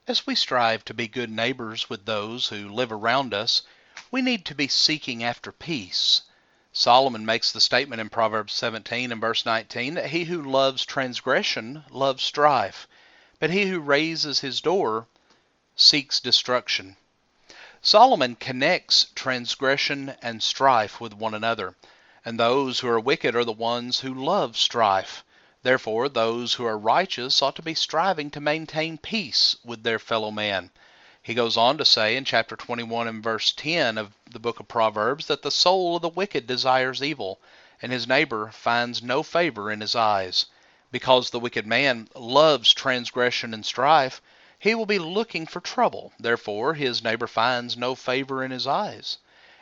As we strive to be good neighbors with those who live around us, we need to be seeking after peace. Solomon makes the statement in Proverbs 17 and verse 19 that he who loves transgression loves strife, but he who raises his door seeks destruction. Solomon connects transgression and strife with one another, and those who are wicked are the ones who love strife. Therefore, those who are righteous ought to be striving to maintain peace with their fellow man. He goes on to say in chapter 21 and verse 10 of the book of Proverbs that the soul of the wicked desires evil, and his neighbor finds no favor in his eyes. Because the wicked man loves transgression and strife, he will be looking for trouble. Therefore, his neighbor finds no favor in his eyes.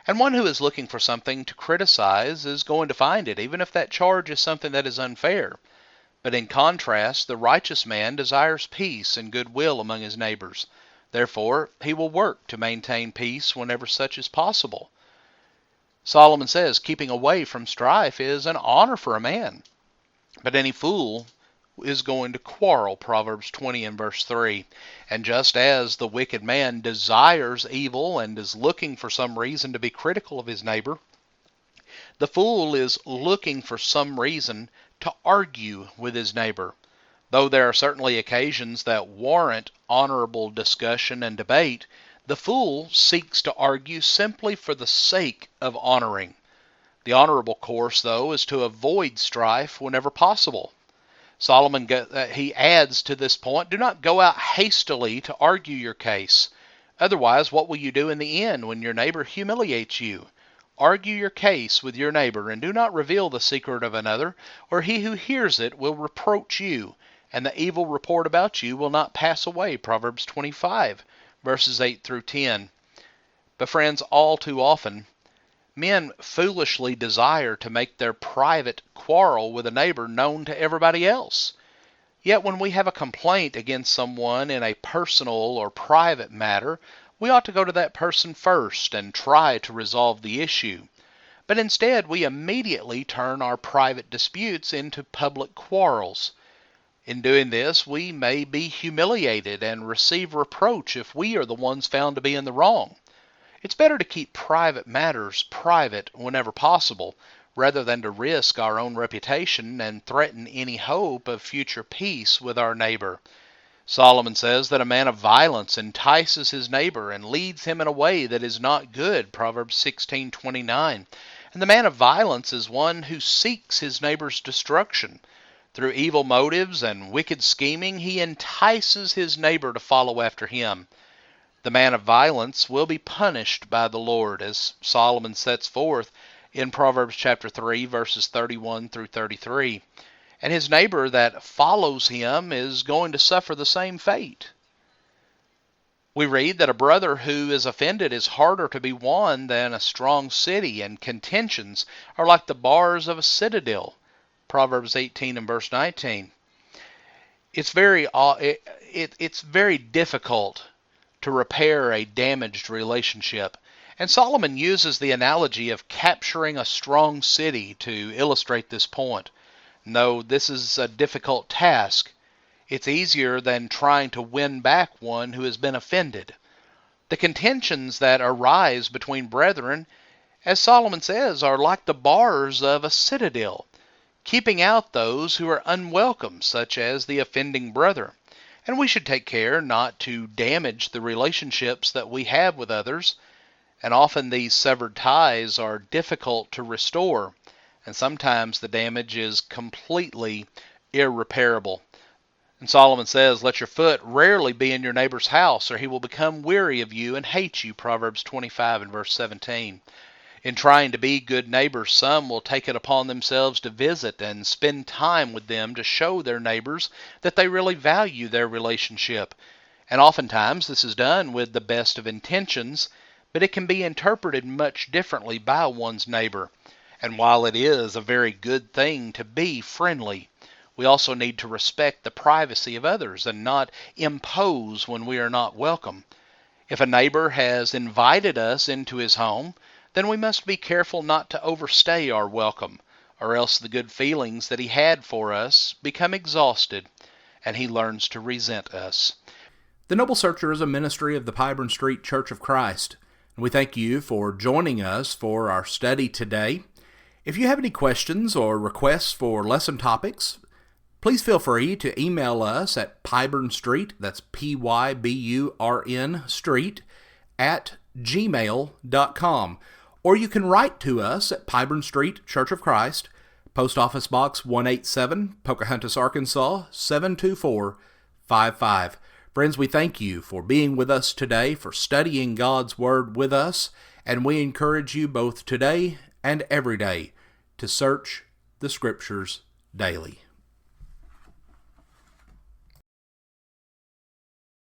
And one who is looking for something to criticize is going to find it, even if that charge is something that is unfair. But in contrast, the righteous man desires peace and goodwill among his neighbors. Therefore, he will work to maintain peace whenever such is possible. Solomon says, keeping away from strife is an honor for a man. But any fool is going to quarrel, Proverbs 20 and verse 3. And just as the wicked man desires evil and is looking for some reason to be critical of his neighbor, the fool is looking for some reason to argue with his neighbor. Though there are certainly occasions that warrant honorable discussion and debate, the fool seeks to argue simply for the sake of honoring. The honorable course, though, is to avoid strife whenever possible. Solomon he adds to this point, do not go out hastily to argue your case. Otherwise, what will you do in the end when your neighbor humiliates you? Argue your case with your neighbor, and do not reveal the secret of another, or he who hears it will reproach you, and the evil report about you will not pass away. Proverbs 25, verses 8 through 10. But friends, all too often, men foolishly desire to make their private quarrel with a neighbor known to everybody else. Yet when we have a complaint against someone in a personal or private matter, we ought to go to that person first and try to resolve the issue. But instead, we immediately turn our private disputes into public quarrels. In doing this, we may be humiliated and receive reproach if we are the ones found to be in the wrong. It's better to keep private matters private whenever possible, rather than to risk our own reputation and threaten any hope of future peace with our neighbor. Solomon says that a man of violence entices his neighbor and leads him in a way that is not good, Proverbs 16:29. And the man of violence is one who seeks his neighbor's destruction. Through evil motives and wicked scheming, he entices his neighbor to follow after him. The man of violence will be punished by the Lord, as Solomon sets forth in Proverbs chapter 3, verses 31 through 33. And his neighbor that follows him is going to suffer the same fate. We read that a brother who is offended is harder to be won than a strong city, and contentions are like the bars of a citadel. Proverbs 18 and verse 19. It's very difficult to repair a damaged relationship. And Solomon uses the analogy of capturing a strong city to illustrate this point. No, this is a difficult task. It's easier than trying to win back one who has been offended. The contentions that arise between brethren, as Solomon says, are like the bars of a citadel, keeping out those who are unwelcome, such as the offending brother. And we should take care not to damage the relationships that we have with others. And often these severed ties are difficult to restore. And sometimes the damage is completely irreparable. And Solomon says, let your foot rarely be in your neighbor's house, or he will become weary of you and hate you. Proverbs 25 and verse 17. In trying to be good neighbors, some will take it upon themselves to visit and spend time with them to show their neighbors that they really value their relationship. And oftentimes this is done with the best of intentions, but it can be interpreted much differently by one's neighbor. And while it is a very good thing to be friendly, we also need to respect the privacy of others and not impose when we are not welcome. If a neighbor has invited us into his home, then we must be careful not to overstay our welcome, or else the good feelings that he had for us become exhausted, and he learns to resent us. The Noble Searcher is a ministry of the Pyburn Street Church of Christ, and we thank you for joining us for our study today. If you have any questions or requests for lesson topics, please feel free to email us at Pyburn Street, that's Pyburn Street, at gmail.com. Or you can write to us at Pyburn Street Church of Christ, Post Office Box 187, Pocahontas, Arkansas, 72455. Friends, we thank you for being with us today, for studying God's Word with us, and we encourage you both today and every day to search the Scriptures daily.